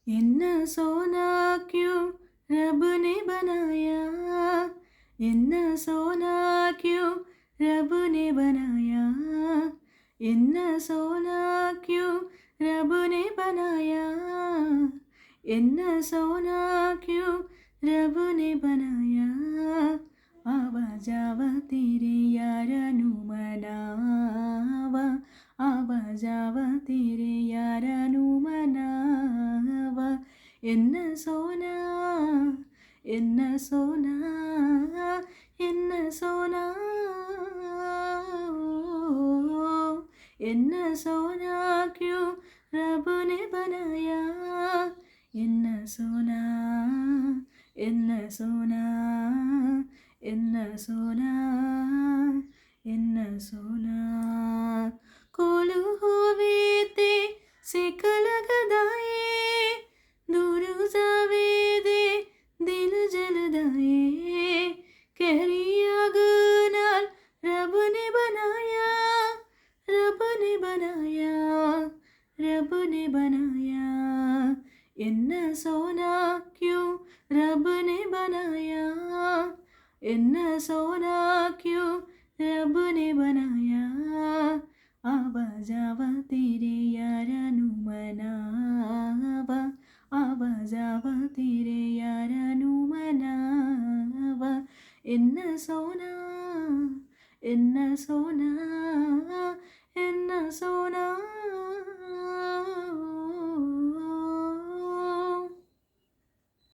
इन्ना सोना क्यों रब ने बनाया, इन्ना सोना क्यों रब ने बनाया, इन्ना सोना क्यों रब ने बनाया, इन्ना सोना क्यों रब ने बनाया। आवा जावा तेरे यारा नू मनावा, आवा जावा तेरे यारा नू मनावा, इन्ना सोना, इन्ना सोना, इन्ना सोना, इन्ना सोना क्यों रब ने बनाया, इन्ना सोना, इन्ना सोना, इन्ना सोना, इन्ना सोना। कोल होवे ते सेक लगदा ए, दूर जावे दे दिल जलदा ए, कहरी अग नाल रब ने बनाया, रब ने बनाया, रब ने बनाया, इन्ना सोना क्यों रब ने बनाया, इन्ना सोना क्यों रब ने बनाया। आवा जावा तेरे यारा नू मनावा, आवा जावा तेरे यारा नू मनावा, इन्ना सोना, इन्ना सोना, इन्ना सोना।